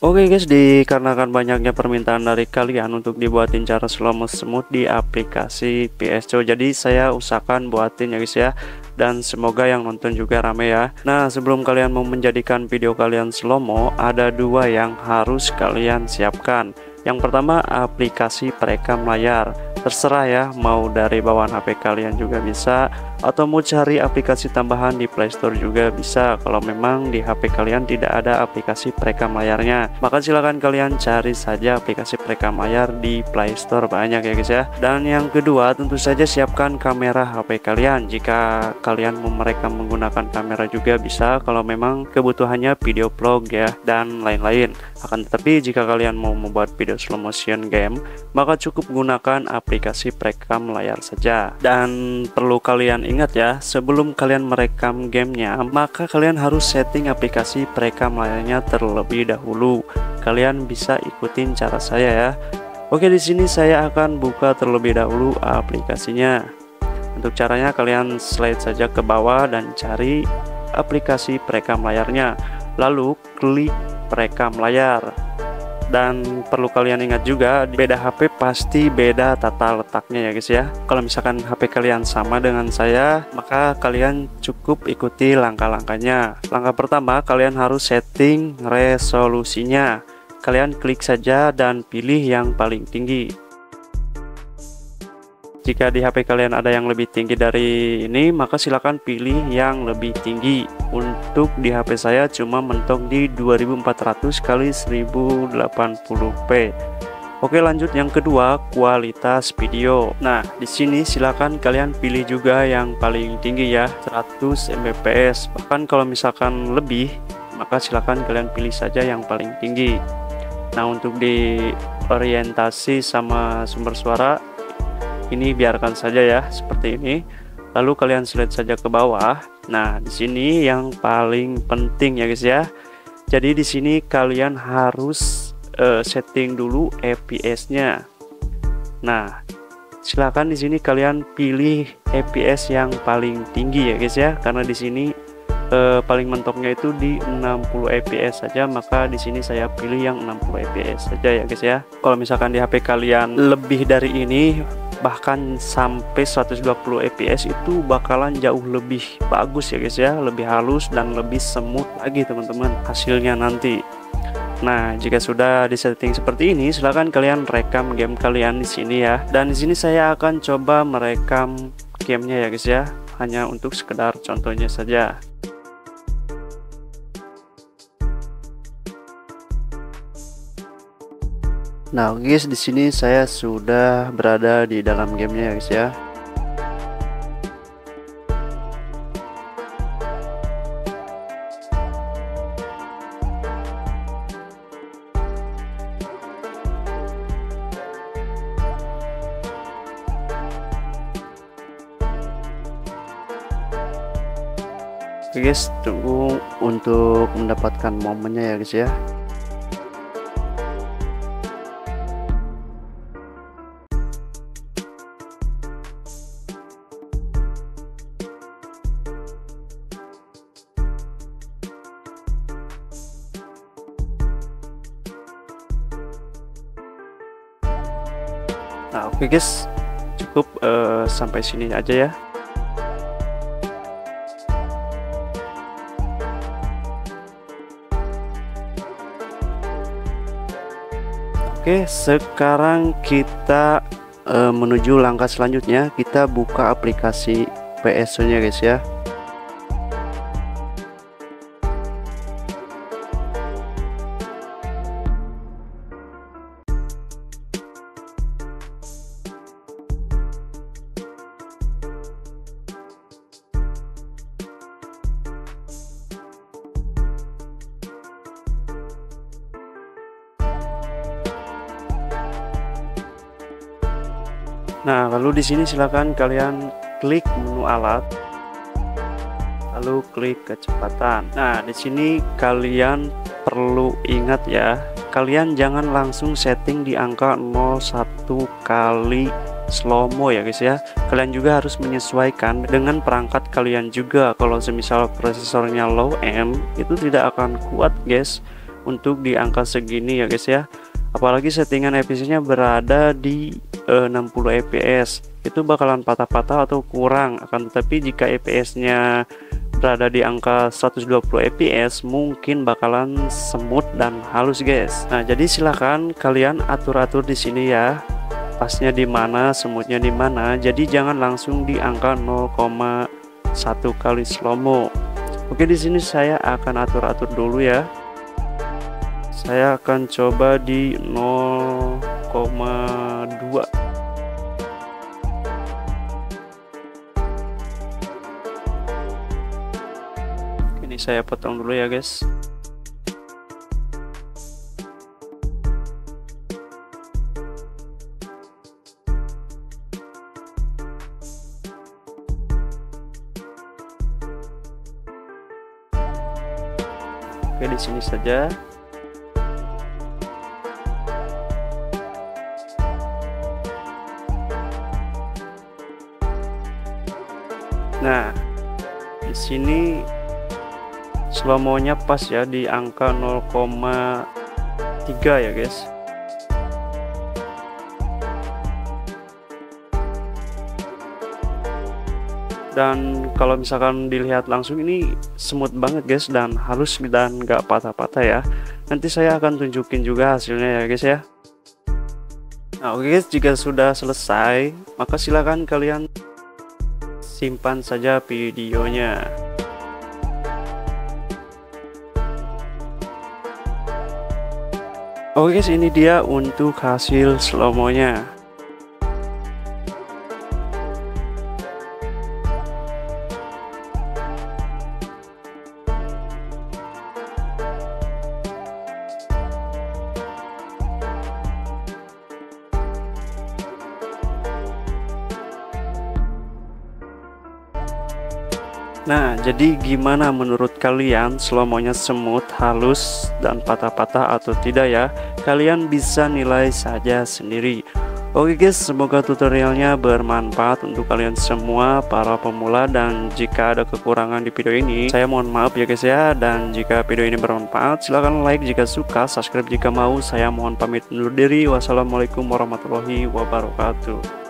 Oke guys, dikarenakan banyaknya permintaan dari kalian untuk dibuatin cara slow mo smooth di aplikasi PSCO, jadi saya usahakan buatin ya guys ya, dan semoga yang nonton juga rame ya. Nah, sebelum kalian mau menjadikan video kalian slow mo, ada dua yang harus kalian siapkan. Yang pertama, aplikasi perekam layar. Terserah ya, mau dari bawaan HP kalian juga bisa, atau mau cari aplikasi tambahan di Play Store juga bisa. Kalau memang di HP kalian tidak ada aplikasi perekam layarnya, maka silahkan kalian cari saja aplikasi perekam layar di Play Store, banyak ya guys ya. Dan yang kedua, tentu saja siapkan kamera HP kalian. Jika kalian mau merekam menggunakan kamera juga bisa, kalau memang kebutuhannya video vlog ya dan lain-lain. Akan tetapi jika kalian mau membuat video slow motion game, maka cukup gunakan aplikasi perekam layar saja. Dan perlu kalian ingat ya, sebelum kalian merekam gamenya, maka kalian harus setting aplikasi perekam layarnya terlebih dahulu. Kalian bisa ikutin cara saya ya. Oke, di sini saya akan buka terlebih dahulu aplikasinya. Untuk caranya, kalian slide saja ke bawah dan cari aplikasi perekam layarnya, lalu klik perekam layar. Dan perlu kalian ingat juga, beda HP pasti beda tata letaknya ya guys ya. Kalau misalkan HP kalian sama dengan saya, maka kalian cukup ikuti langkah-langkahnya. Langkah pertama, kalian harus setting resolusinya. Kalian klik saja dan pilih yang paling tinggi. Jika di HP kalian ada yang lebih tinggi dari ini, maka silakan pilih yang lebih tinggi. Untuk di HP saya cuma mentok di 2400 x 1080p. Oke, lanjut yang kedua, kualitas video. Nah, di sini silakan kalian pilih juga yang paling tinggi ya, 100 Mbps. Bahkan kalau misalkan lebih, maka silakan kalian pilih saja yang paling tinggi. Nah, untuk di orientasi sama sumber suara, ini biarkan saja ya seperti ini. Lalu kalian slide saja ke bawah. Nah, di sini yang paling penting ya guys ya. Jadi di sini kalian harus setting dulu FPS-nya. Nah, silakan di sini kalian pilih FPS yang paling tinggi ya guys ya. Karena di sini paling mentoknya itu di 60 fps saja, maka di sini saya pilih yang 60 fps saja ya guys ya. Kalau misalkan di HP kalian lebih dari ini, bahkan sampai 120 fps, itu bakalan jauh lebih bagus ya guys ya, lebih halus dan lebih smooth lagi teman-teman hasilnya nanti. Nah, jika sudah disetting seperti ini, silahkan kalian rekam game kalian di sini ya. Dan di sini saya akan coba merekam gamenya ya guys ya, hanya untuk sekedar contohnya saja. Nah guys, di sini saya sudah berada di dalam gamenya ya guys ya. Oke guys, tunggu untuk mendapatkan momennya ya guys ya. Nah oke guys, cukup sampai sini aja ya. Oke, sekarang kita menuju langkah selanjutnya. Kita buka aplikasi PSCO nya guys ya. Nah, lalu di sini silakan kalian klik menu alat, lalu klik kecepatan. Nah, di sini kalian perlu ingat ya, kalian jangan langsung setting di angka 01 kali slow mo ya guys ya. Kalian juga harus menyesuaikan dengan perangkat kalian juga. Kalau semisal prosesornya low end, itu tidak akan kuat guys. untuk di angka segini ya guys ya. Apalagi settingan FPS-nya berada di 60 fps, itu bakalan patah-patah atau kurang. Akan tetapi jika FPS-nya berada di angka 120 fps mungkin bakalan smooth dan halus guys. Nah, jadi silahkan kalian atur-atur di sini ya. Pasnya di mana, smoothnya di mana. Jadi jangan langsung di angka 0,1 kali slow-mo. Oke, di sini saya akan atur-atur dulu ya. Saya akan coba di 0,2. Ini saya potong dulu ya guys. Oke, di sini saja. Nah, di sini slow-mo-nya pas ya di angka 0,3 ya guys. Dan kalau misalkan dilihat langsung ini smooth banget guys, dan halus dan gak patah-patah ya. Nanti saya akan tunjukin juga hasilnya ya guys ya. Nah oke guys, jika sudah selesai maka silakan kalian simpan saja videonya. Oke guys, ini dia untuk hasil slow-mo-nya. Nah, jadi gimana menurut kalian, slow-mo-nya smooth, halus, dan patah-patah atau tidak ya? Kalian bisa nilai saja sendiri. Oke guys, semoga tutorialnya bermanfaat untuk kalian semua para pemula, dan jika ada kekurangan di video ini saya mohon maaf ya guys ya. Dan jika video ini bermanfaat silahkan like jika suka, subscribe jika mau. Saya mohon pamit undur diri. Wassalamualaikum warahmatullahi wabarakatuh.